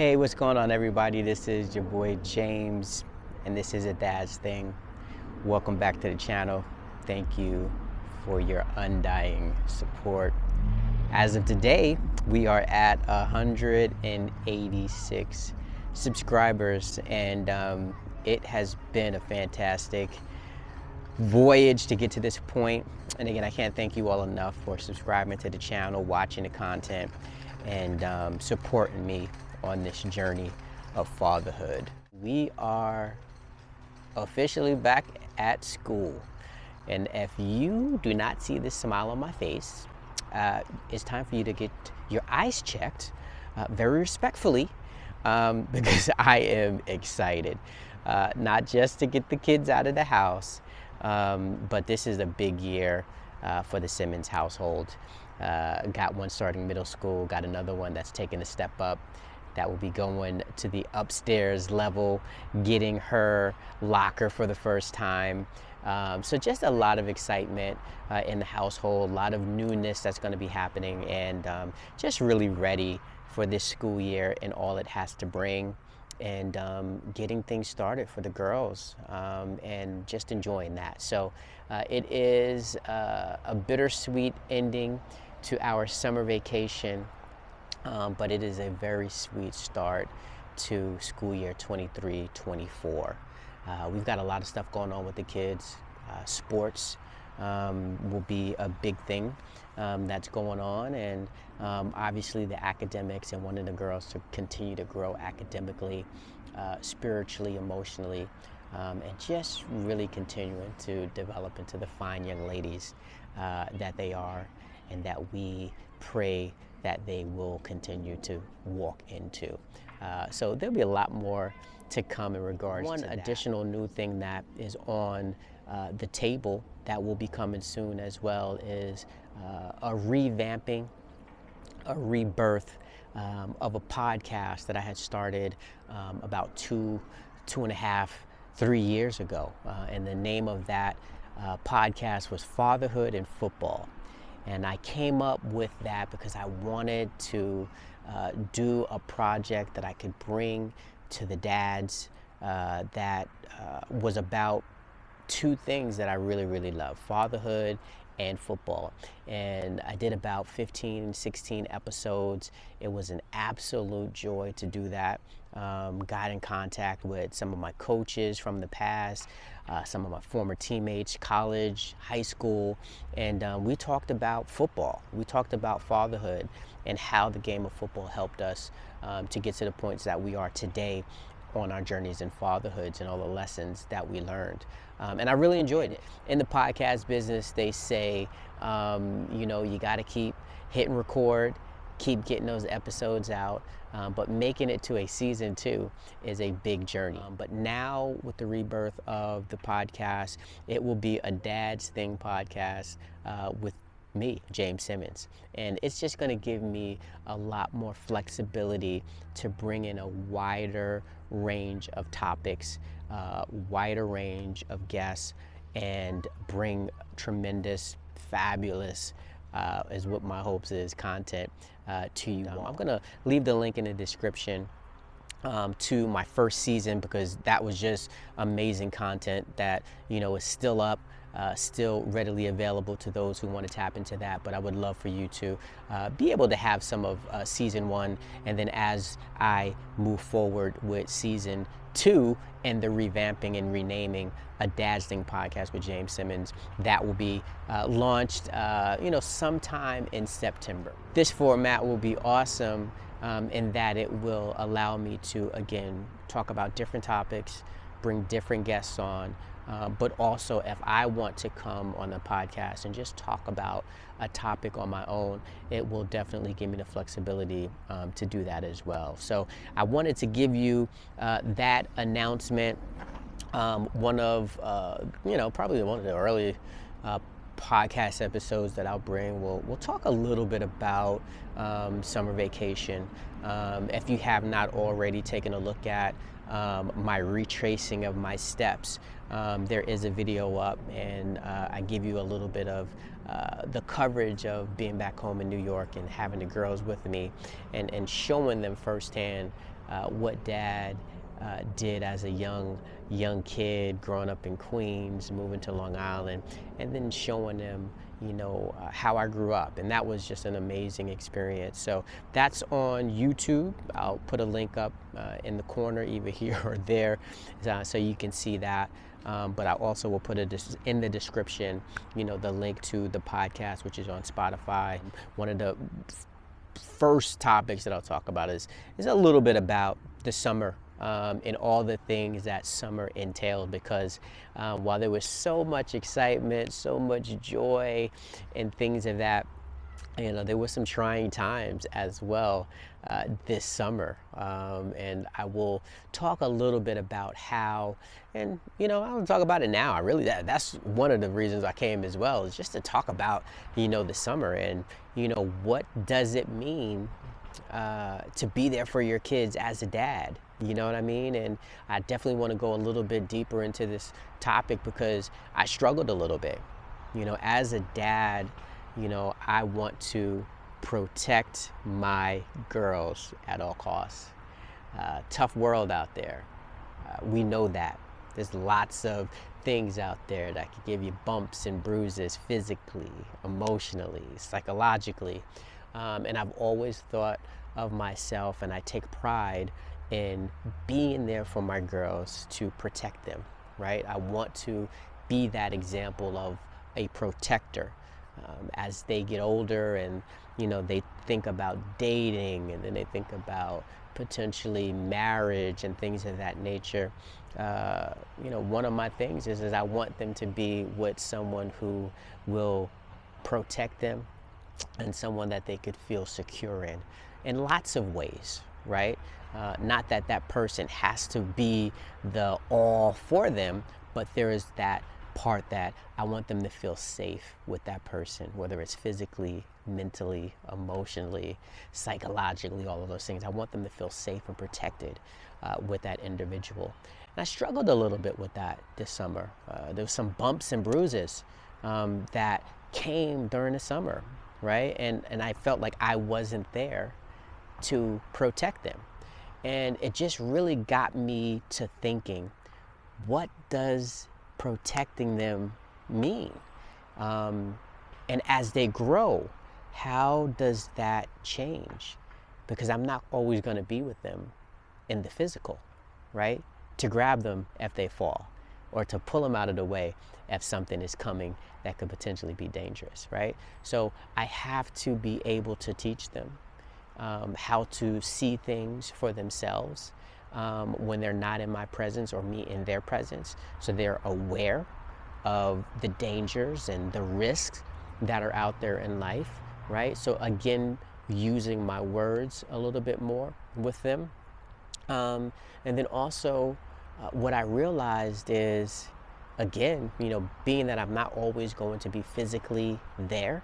Hey, what's going on, everybody? This is your boy James, and this is A Dad's Thing. Welcome back to the channel. Thank you for your undying support. As of today, we are at 186 subscribers, and it has been a fantastic voyage to get to this point. And again, I can't thank you all enough for subscribing to the channel, watching the content, and supporting me on this journey of fatherhood. We are officially back at school, and if you do not see this smile on my face, it's time for you to get your eyes checked very respectfully, because I am excited, not just to get the kids out of the house, but this is a big year for the Simmons household. Got one starting middle school, got another one that's taking a step up, that will be going to the upstairs level, getting her locker for the first time. So just a lot of excitement in the household, a lot of newness that's going to be happening, and just really ready for this school year and all it has to bring, and getting things started for the girls, and just enjoying that. So it is a bittersweet ending to our summer vacation, but it is a very sweet start to school year 23-24. We've got a lot of stuff going on with the kids. Sports will be a big thing that's going on, and obviously the academics, and wanting the girls to continue to grow academically, spiritually, emotionally, and just really continuing to develop into the fine young ladies that they are, and that we pray that they will continue to walk into. So there'll be a lot more to come in regards to that. One additional new thing that is on the table that will be coming soon as well is a revamping, a rebirth of a podcast that I had started about two and a half, 3 years ago. And the name of that podcast was Fatherhood and Football. And I came up with that because I wanted to do a project that I could bring to the dads that was about two things that I really, really love: fatherhood and football. And I did about 15, 16 episodes. It was an absolute joy to do that. Got in contact with some of my coaches from the past, some of my former teammates, college, high school, and we talked about football. We talked about fatherhood and how the game of football helped us to get to the points that we are today on our journeys in fatherhoods, and all the lessons that we learned. And I really enjoyed it. In the podcast business, they say, you got to keep hitting record, keep getting those episodes out, but making it to a season 2 is a big journey. But now with the rebirth of the podcast, it will be a Dad's Thing podcast with me, James Simmons. And it's just going to give me a lot more flexibility to bring in a wider range of topics, wider range of guests, and bring tremendous, fabulous, is what my hopes is, content to you. I'm going to leave the link in the description to my first season, because that was just amazing content that is still up, still readily available to those who want to tap into that. But I would love for you to be able to have some of season 1, and then as I move forward with season 2 and the revamping and renaming A Dad's Thing podcast with James Simmons, that will be launched sometime in September. This format will be awesome in that it will allow me to, again, talk about different topics, bring different guests on, but also if I want to come on the podcast and just talk about a topic on my own, it will definitely give me the flexibility to do that as well. So I wanted to give you that announcement. One of, probably one of the early podcast episodes that I'll bring, we'll talk a little bit about summer vacation. If you have not already taken a look at my retracing of my steps, there is a video up, and I give you a little bit of the coverage of being back home in New York and having the girls with me, and showing them firsthand what dad did as a young kid growing up in Queens, moving to Long Island, and then showing them, how I grew up. And that was just an amazing experience. So that's on YouTube. I'll put a link up in the corner, either here or there, so you can see that. But I also will put in the description, the link to the podcast, which is on Spotify. One of the first topics that I'll talk about is a little bit about the summer and all the things that summer entailed, because while there was so much excitement, so much joy and things of that, there were some trying times as well this summer. And I will talk a little bit about how, and I'll talk about it now. That's one of the reasons I came as well, is just to talk about, the summer and, what does it mean to be there for your kids as a dad. You know what I mean? And I definitely want to go a little bit deeper into this topic because I struggled a little bit. As a dad, I want to protect my girls at all costs. Tough world out there. We know that. There's lots of things out there that can give you bumps and bruises physically, emotionally, psychologically. And I've always thought of myself, and I take pride in being there for my girls to protect them, right? I want to be that example of a protector. As they get older and, they think about dating, and then they think about potentially marriage and things of that nature. One of my things is I want them to be with someone who will protect them and someone that they could feel secure in lots of ways, right? Not that person has to be the all for them, but there is that part that I want them to feel safe with that person, whether it's physically, mentally, emotionally, psychologically, all of those things. I want them to feel safe and protected with that individual. And I struggled a little bit with that this summer. There was some bumps and bruises that came during the summer, right? And I felt like I wasn't there to protect them. And it just really got me to thinking, what does protecting them mean? And as they grow, how does that change? Because I'm not always going to be with them in the physical, right? To grab them if they fall, or to pull them out of the way if something is coming that could potentially be dangerous, right? So I have to be able to teach them how to see things for themselves when they're not in my presence or me in their presence, so they're aware of the dangers and the risks that are out there in life, right? So again, using my words a little bit more with them. And then also what I realized is, again, being that I'm not always going to be physically there,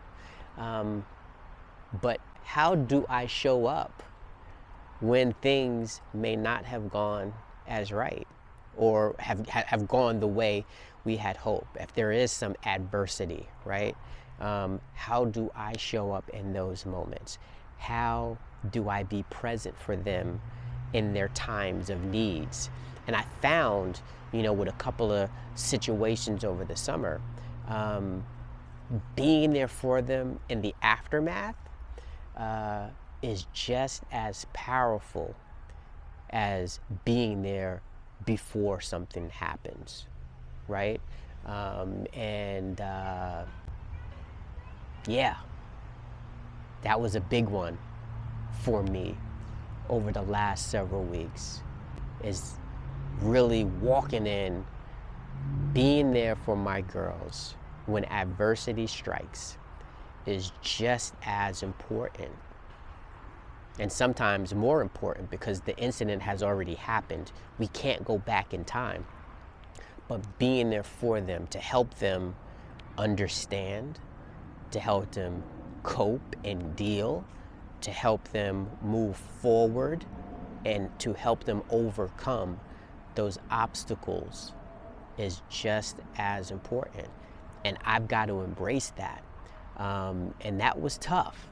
but how do I show up when things may not have gone as right, or have gone the way we had hoped? If there is some adversity, right? How do I show up in those moments? How do I be present for them in their times of needs? And I found, with a couple of situations over the summer, being there for them in the aftermath is just as powerful as being there before something happens, right? Yeah, that was a big one for me over the last several weeks, is really walking in, being there for my girls when adversity strikes is just as important, and sometimes more important, because the incident has already happened. We can't go back in time, but being there for them to help them understand, to help them cope and deal, to help them move forward, and to help them overcome those obstacles is just as important. And I've got to embrace that. And that was tough.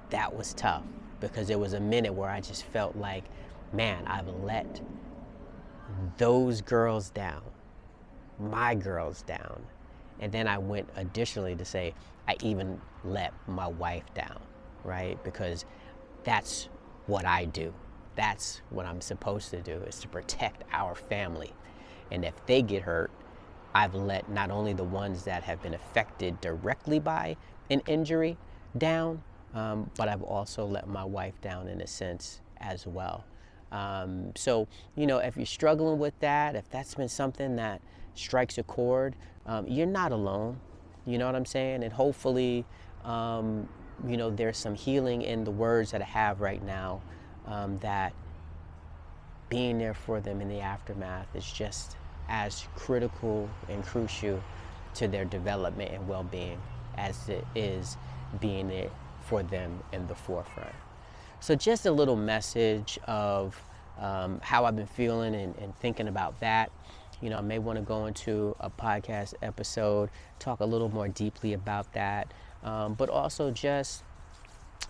That was tough, because there was a minute where I just felt like man, I've let those girls down, my girls down. And then I went additionally to say, I even let my wife down, right? Because that's what I do. That's what I'm supposed to do, is to protect our family. And if they get hurt, I've let not only the ones that have been affected directly by an injury down, but I've also let my wife down in a sense as well. So, if you're struggling with that, if that's been something that strikes a chord, you're not alone. You know what I'm saying? And hopefully, there's some healing in the words that I have right now, that being there for them in the aftermath is just as critical and crucial to their development and well-being as it is being there for them in the forefront. So just a little message of how I've been feeling and thinking about that. I may want to go into a podcast episode, talk a little more deeply about that, but also just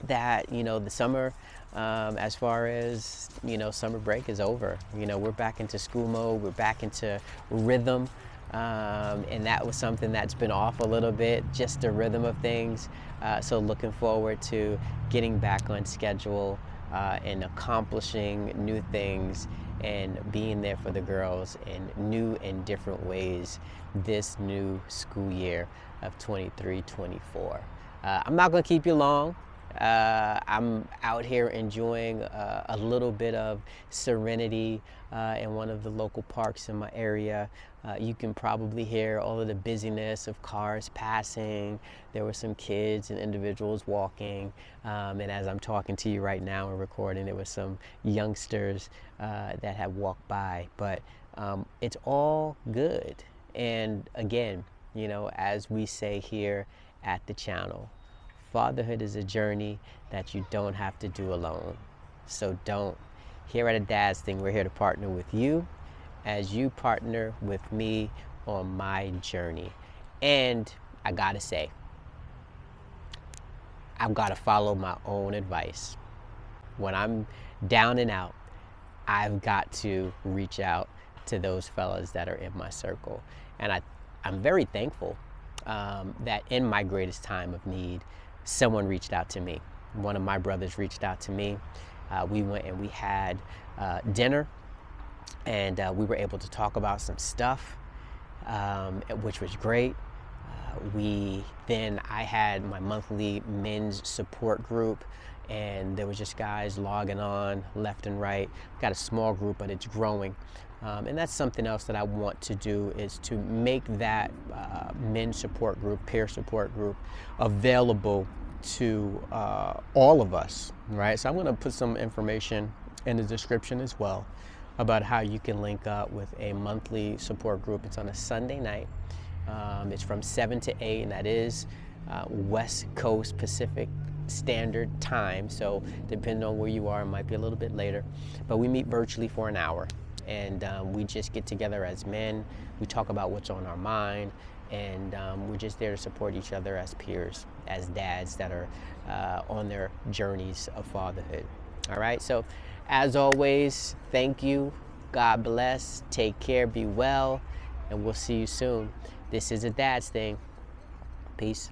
that, the summer, as far as, summer break is over. We're back into school mode, we're back into rhythm, and that was something that's been off a little bit, just the rhythm of things. So looking forward to getting back on schedule and accomplishing new things and being there for the girls in new and different ways this new school year of 23-24. I'm not going to keep you long. I'm out here enjoying a little bit of serenity in one of the local parks in my area. You can probably hear all of the busyness of cars passing. There were some kids and individuals walking, and as I'm talking to you right now and recording, there were some youngsters that had walked by, but it's all good. And again, as we say here at the channel, fatherhood is a journey that you don't have to do alone. So don't. Here at A Dad's Thing, we're here to partner with you as you partner with me on my journey. And I gotta say, I've gotta follow my own advice. When I'm down and out, I've got to reach out to those fellas that are in my circle. And I'm very thankful that in my greatest time of need, someone reached out to me. One of my brothers reached out to me. We went and we had dinner, and we were able to talk about some stuff, which was great. I had my monthly men's support group, and there was just guys logging on left and right. Got a small group, but it's growing. And that's something else that I want to do, is to make that men's support group, peer support group, available to all of us, right? So I'm going to put some information in the description as well about how you can link up with a monthly support group. It's on a Sunday night. It's from 7 to 8, and that is West Coast Pacific Standard Time. So depending on where you are, it might be a little bit later. But we meet virtually for an hour, and we just get together as men. We talk about what's on our mind, and we're just there to support each other as peers, as dads that are on their journeys of fatherhood. All right, so as always, thank you. God bless. Take care. Be well. And we'll see you soon. This is A Dad's Thing. Peace.